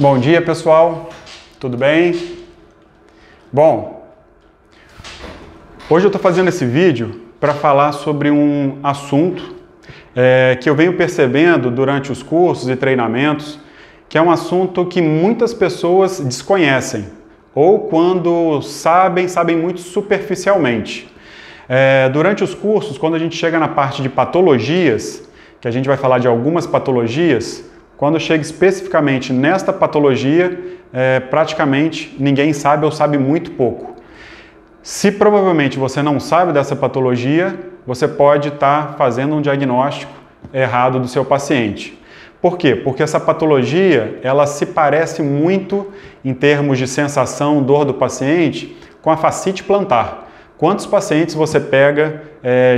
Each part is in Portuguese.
Bom dia, pessoal. Tudo bem? Bom, hoje eu estou fazendo esse vídeo para falar sobre um assunto que eu venho percebendo durante os cursos e treinamentos, que é um assunto que muitas pessoas desconhecem, ou quando sabem muito superficialmente. Durante os cursos, quando a gente chega na parte de patologias, que a gente vai falar de algumas patologias, quando chega especificamente nesta patologia, praticamente ninguém sabe ou sabe muito pouco. Se provavelmente você não sabe dessa patologia, você pode estar fazendo um diagnóstico errado do seu paciente. Por quê? Porque essa patologia, ela se parece muito, em termos de sensação, dor do paciente, com a fascite plantar. Quantos pacientes você pega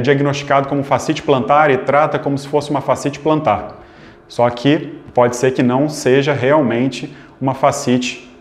diagnosticado como fascite plantar e trata como se fosse uma fascite plantar? Só que pode ser que não seja realmente uma fascite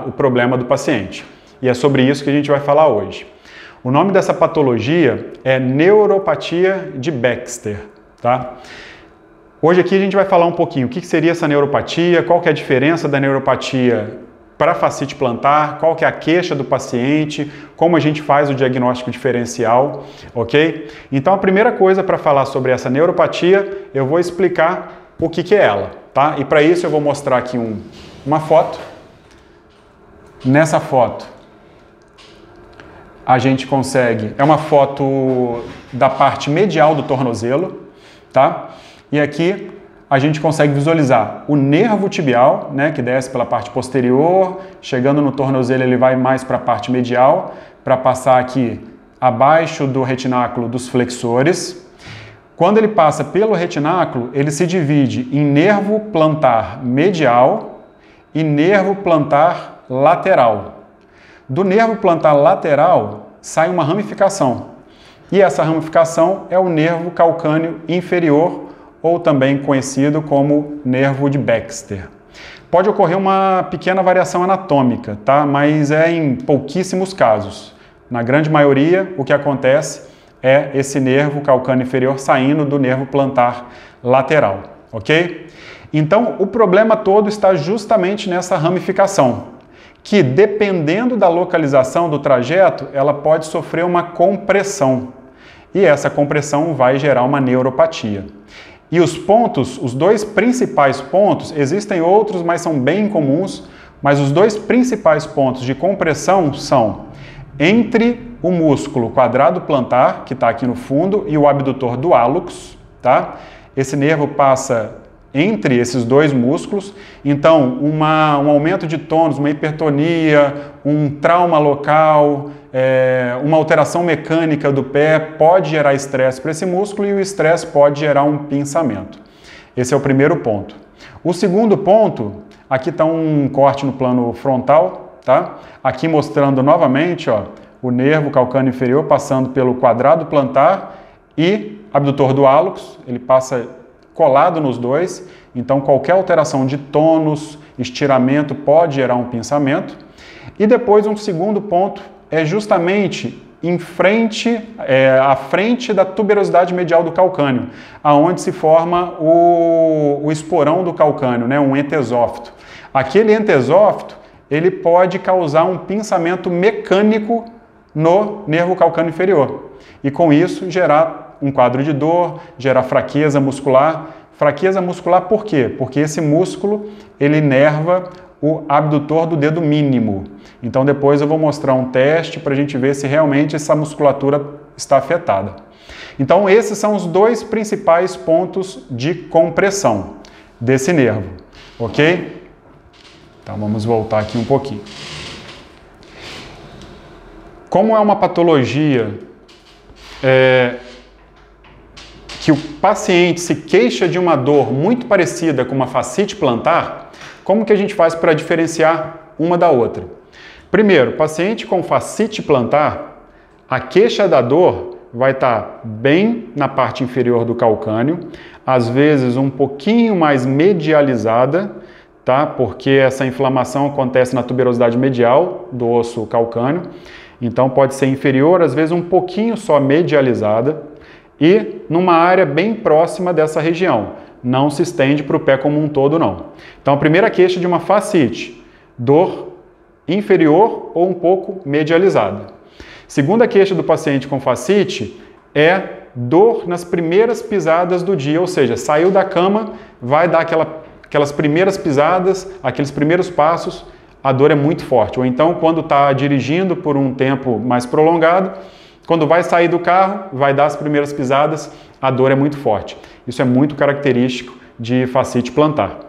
o problema do paciente. E é sobre isso que a gente vai falar hoje. O nome dessa patologia é neuropatia de Baxter, tá? Hoje aqui a gente vai falar um pouquinho o que seria essa neuropatia, qual que é a diferença da neuropatia para fascite plantar, qual que é a queixa do paciente, como a gente faz o diagnóstico diferencial, ok? Então a primeira coisa para falar sobre essa neuropatia, eu vou explicar o que é ela, tá? E para isso eu vou mostrar aqui uma foto. Nessa foto a gente consegue, é uma foto da parte medial do tornozelo, tá? E aqui a gente consegue visualizar o nervo tibial, né, que desce pela parte posterior, chegando no tornozelo ele vai mais para a parte medial, para passar aqui abaixo do retináculo dos flexores. Quando ele passa pelo retináculo, ele se divide em nervo plantar medial e nervo plantar lateral. Do nervo plantar lateral sai uma ramificação, e essa ramificação é o nervo calcâneo inferior, ou também conhecido como nervo de Baxter. Pode ocorrer uma pequena variação anatômica, tá? Mas é em pouquíssimos casos. Na grande maioria, o que acontece é esse nervo calcâneo inferior saindo do nervo plantar lateral, ok? Então, o problema todo está justamente nessa ramificação, que dependendo da localização do trajeto, ela pode sofrer uma compressão. E essa compressão vai gerar uma neuropatia. E os pontos, os dois principais pontos, existem outros, mas são bem comuns, mas os dois principais pontos de compressão são entre o músculo quadrado plantar, que está aqui no fundo, e o abdutor do hálux, tá? Esse nervo passa entre esses dois músculos, então um aumento de tônus, uma hipertonia, um trauma local, uma alteração mecânica do pé pode gerar estresse para esse músculo e o estresse pode gerar um pinçamento. Esse é o primeiro ponto. O segundo ponto, aqui está um corte no plano frontal, tá? Aqui mostrando novamente, ó, o nervo calcâneo inferior passando pelo quadrado plantar e abdutor do hálux, ele passa colado nos dois, então qualquer alteração de tônus, estiramento pode gerar um pinçamento. E depois um segundo ponto é justamente à frente da tuberosidade medial do calcânio, aonde se forma o esporão do calcânio, né, um entesófito. Aquele entesófito, ele pode causar um pinçamento mecânico no nervo calcâneo inferior e com isso gerar um quadro de dor, gerar fraqueza muscular. Fraqueza muscular por quê? Porque esse músculo, ele inerva o abdutor do dedo mínimo. Então depois eu vou mostrar um teste para a gente ver se realmente essa musculatura está afetada. Então esses são os dois principais pontos de compressão desse nervo, ok? Então vamos voltar aqui um pouquinho. Como é uma patologia que o paciente se queixa de uma dor muito parecida com uma fascite plantar, como que a gente faz para diferenciar uma da outra? Primeiro, paciente com fascite plantar, a queixa da dor vai estar bem na parte inferior do calcânio, às vezes um pouquinho mais medializada, tá? Porque essa inflamação acontece na tuberosidade medial do osso calcâneo, então pode ser inferior, às vezes um pouquinho só medializada, e numa área bem próxima dessa região, não se estende para o pé como um todo, não. Então, a primeira queixa de uma fascite, dor inferior ou um pouco medializada. Segunda queixa do paciente com fascite é dor nas primeiras pisadas do dia, ou seja, saiu da cama, vai dar aquelas primeiras pisadas, aqueles primeiros passos, a dor é muito forte. Ou então, quando está dirigindo por um tempo mais prolongado, quando vai sair do carro, vai dar as primeiras pisadas, a dor é muito forte. Isso é muito característico de fascite plantar.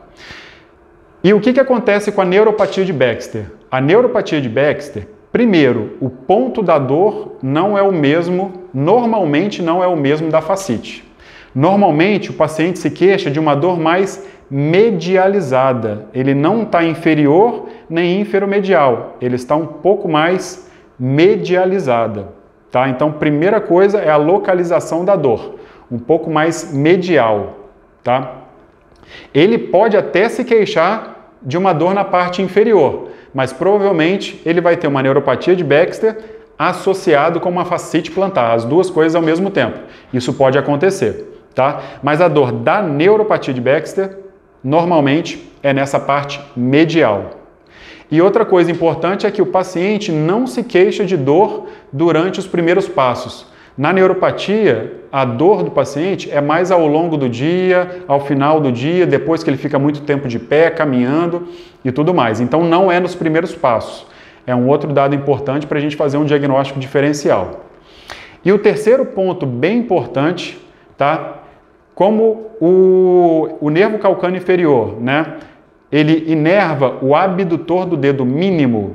E o que acontece com a neuropatia de Baxter? A neuropatia de Baxter, primeiro, o ponto da dor não é o mesmo, normalmente não é o mesmo da fascite. Normalmente, o paciente se queixa de uma dor mais medializada. Ele não está inferior nem inferomedial, ele está um pouco mais medializada. Tá? Então, primeira coisa é a localização da dor, um pouco mais medial. Tá? Ele pode até se queixar de uma dor na parte inferior, mas provavelmente ele vai ter uma neuropatia de Baxter associado com uma fascite plantar, as duas coisas ao mesmo tempo. Isso pode acontecer, tá? Mas a dor da neuropatia de Baxter normalmente é nessa parte medial. E outra coisa importante é que o paciente não se queixa de dor durante os primeiros passos. Na neuropatia, a dor do paciente é mais ao longo do dia, ao final do dia, depois que ele fica muito tempo de pé, caminhando e tudo mais. Então não é nos primeiros passos. É um outro dado importante para a gente fazer um diagnóstico diferencial. E o terceiro ponto bem importante, tá? Como o nervo calcâneo inferior, né? Ele inerva o abdutor do dedo mínimo.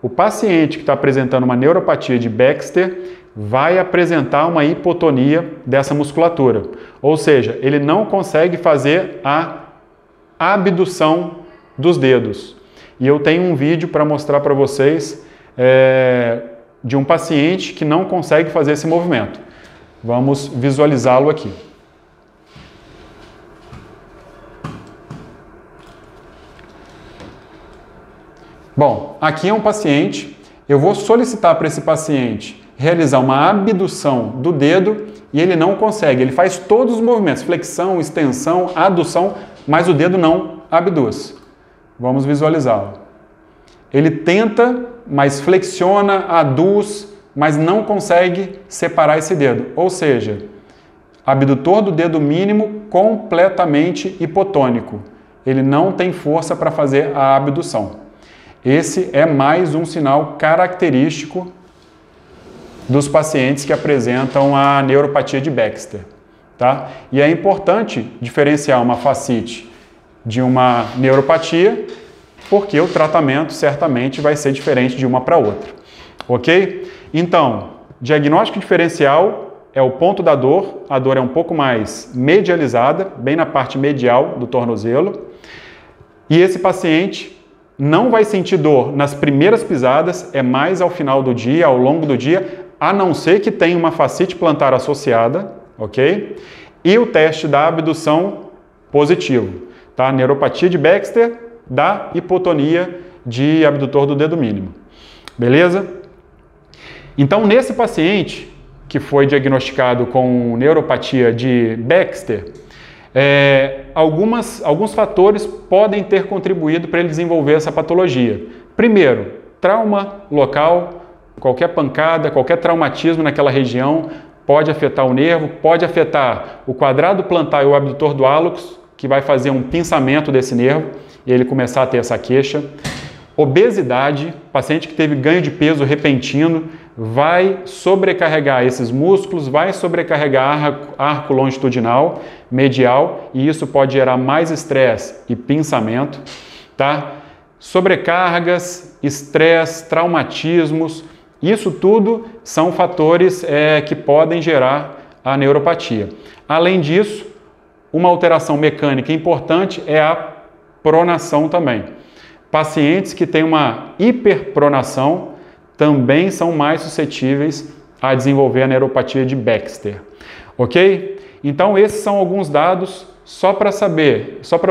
O paciente que está apresentando uma neuropatia de Baxter vai apresentar uma hipotonia dessa musculatura. Ou seja, ele não consegue fazer a abdução dos dedos. E eu tenho um vídeo para mostrar para vocês de um paciente que não consegue fazer esse movimento. Vamos visualizá-lo aqui. Bom, aqui é um paciente, eu vou solicitar para esse paciente realizar uma abdução do dedo e ele não consegue, ele faz todos os movimentos, flexão, extensão, adução, mas o dedo não abduz. Vamos visualizá-lo. Ele tenta, mas flexiona, aduz, mas não consegue separar esse dedo, ou seja, abdutor do dedo mínimo completamente hipotônico. Ele não tem força para fazer a abdução. Esse é mais um sinal característico dos pacientes que apresentam a neuropatia de Baxter. Tá? E é importante diferenciar uma fascite de uma neuropatia, porque o tratamento certamente vai ser diferente de uma para outra. Ok? Então, diagnóstico diferencial é o ponto da dor, a dor é um pouco mais medializada, bem na parte medial do tornozelo, e esse paciente não vai sentir dor nas primeiras pisadas, é mais ao final do dia, ao longo do dia, a não ser que tenha uma fascite plantar associada, ok? E o teste da abdução positivo, tá? Neuropatia de Baxter da hipotonia de abdutor do dedo mínimo, beleza? Então, nesse paciente que foi diagnosticado com neuropatia de Baxter, alguns fatores podem ter contribuído para ele desenvolver essa patologia. Primeiro, trauma local, qualquer pancada, qualquer traumatismo naquela região pode afetar o nervo, pode afetar o quadrado plantar e o abdutor do hálux, que vai fazer um pinçamento desse nervo e ele começar a ter essa queixa. Obesidade, paciente que teve ganho de peso repentino, vai sobrecarregar esses músculos, vai sobrecarregar arco longitudinal, medial, e isso pode gerar mais estresse e pinçamento, tá? Sobrecargas, estresse, traumatismos, isso tudo são fatores que podem gerar a neuropatia. Além disso, uma alteração mecânica importante é a pronação também. Pacientes que têm uma hiperpronação também são mais suscetíveis a desenvolver a neuropatia de Baxter. Ok? Então esses são alguns dados só para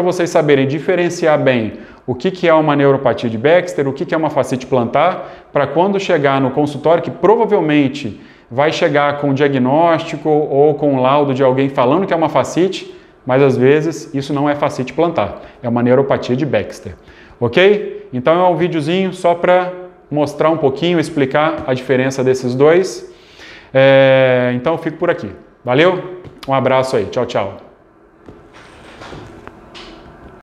vocês saberem diferenciar bem o que é uma neuropatia de Baxter, o que é uma fascite plantar, para quando chegar no consultório, que provavelmente vai chegar com diagnóstico ou com laudo de alguém falando que é uma fascite, mas às vezes isso não é fascite plantar, é uma neuropatia de Baxter. Ok? Então é um videozinho só para mostrar um pouquinho, explicar a diferença desses dois. Então eu fico por aqui. Valeu? Um abraço aí. Tchau, tchau.